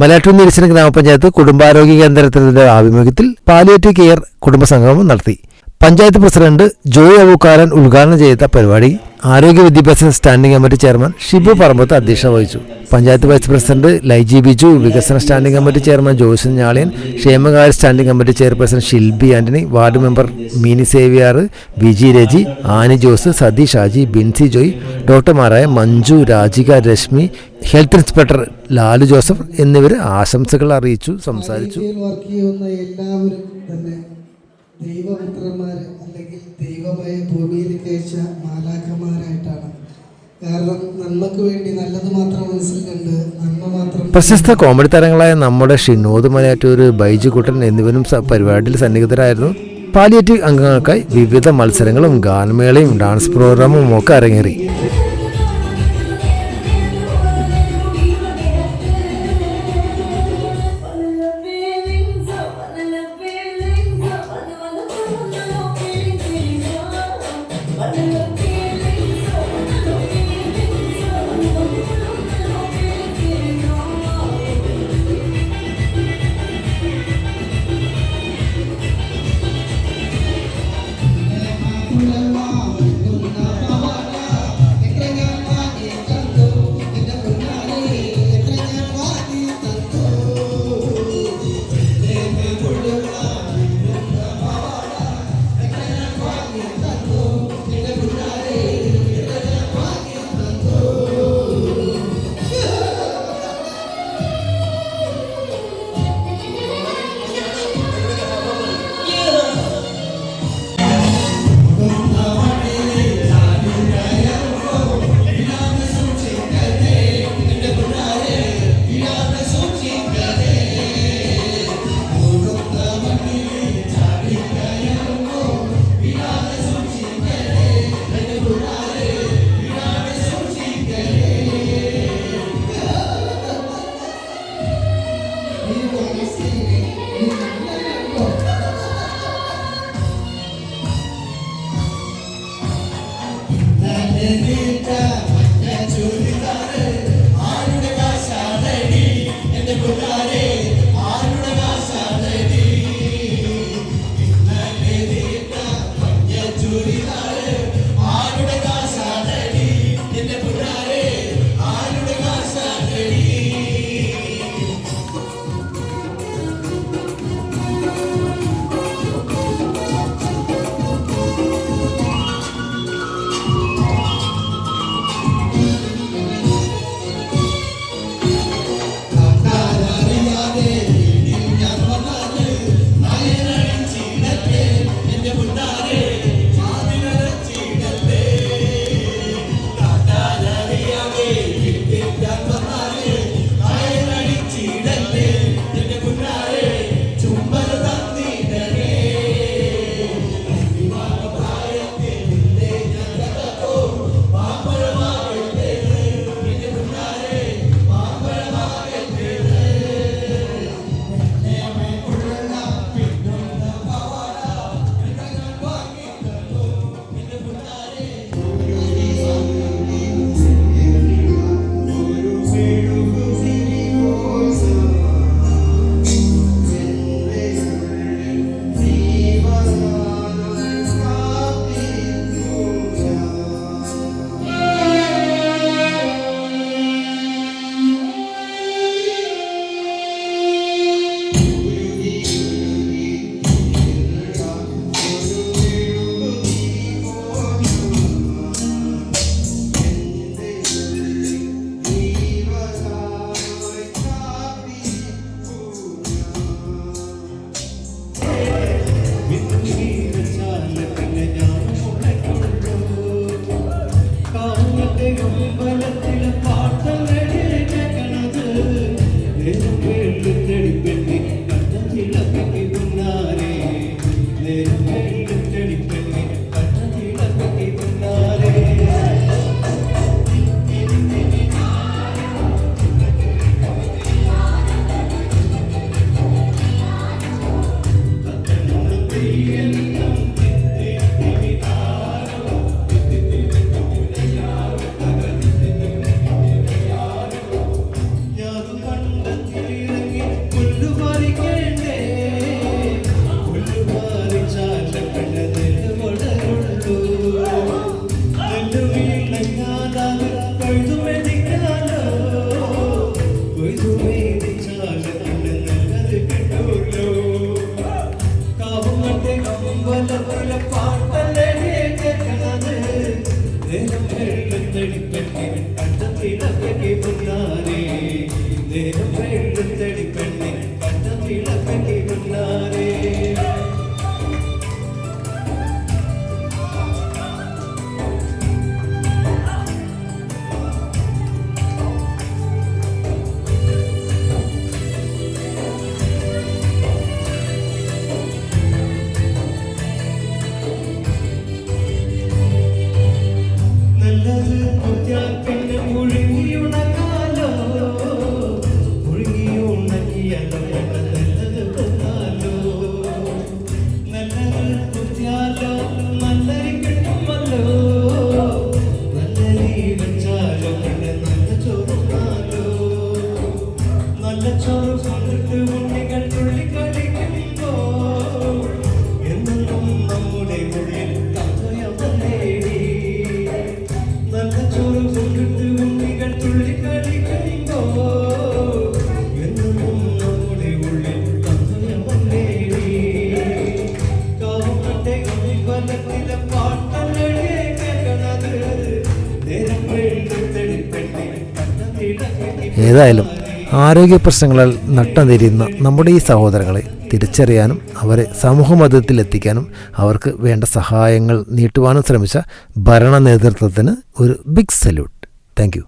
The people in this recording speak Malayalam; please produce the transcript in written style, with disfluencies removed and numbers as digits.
മലയാറ്റൂർ നിരീക്ഷണ ഗ്രാമപഞ്ചായത്ത് കുടുംബാരോഗ്യ കേന്ദ്രത്തിന്റെ ആഭിമുഖ്യത്തിൽ പാലിയേറ്റീവ് കെയർ കുടുംബസംഗമം നടത്തി. പഞ്ചായത്ത് പ്രസിഡന്റ് ജോയ് അബൂക്കാരൻ ഉദ്ഘാടനം ചെയ്ത പരിപാടി ആരോഗ്യ വിദ്യാഭ്യാസ standing committee chairman Shibu Parambath അധ്യക്ഷത വഹിച്ചു. പഞ്ചായത്ത് വൈസ് പ്രസിഡന്റ് ലൈജി ബിജു, വികസന standing committee chairman Joyson Njaliyan, ക്ഷേമകാര്യ standing committee chairperson Shilby Antony, ward member Mini Saviar, Viji Raji, Ani Jose, Satheesh Shaji, Binsi Joy, ഡോക്ടർമാരായ മഞ്ജു, രാജിക, രശ്മി, ഹെൽത്ത് ഇൻസ്പെക്ടർ ലാലു ജോസഫ് എന്നിവർ ആശംസകൾ അറിയിച്ചു സംസാരിച്ചു. ദൈവപുത്രന്മാർ അല്ലെങ്കിൽ ദൈവമായ ഭൂമിയിലേക്ക് അയച്ച മാലാഖമാരായിട്ടാണ്. കാരണം നന്മക്ക് വേണ്ടി നല്ലത് മാത്രം മനസ്സിൽ കണ്ട് നന്മ മാത്രം. പ്രശസ്ത കോമഡി താരങ്ങളായ നമ്മുടെ ഷിനോദ് മലയാറ്റൂർ, ബൈജു കുട്ടൻ എന്നിവരും പരിപാടിയിൽ സന്നിഹിതരായിരുന്നു. പാലിയേറ്റീവ് അംഗങ്ങൾക്കായി വിവിധ മത്സരങ്ങളും ഗാനമേളയും ഡാൻസ് പ്രോഗ്രാമും ഒക്കെ അരങ്ങേറി. ഏതായാലും ആരോഗ്യ പ്രശ്നങ്ങളാൽ നട്ടം തിരിയുന്ന നമ്മുടെ ഈ സഹോദരങ്ങളെ തിരിച്ചറിയാനും അവരെ സമൂഹമധ്യത്തിൽ എത്തിക്കാനും അവർക്ക് വേണ്ട സഹായങ്ങൾ നീട്ടുവാനും ശ്രമിച്ച ഭരണ നേതൃത്വത്തിന് ഒരു ബിഗ് സല്യൂട്ട്. Thank you.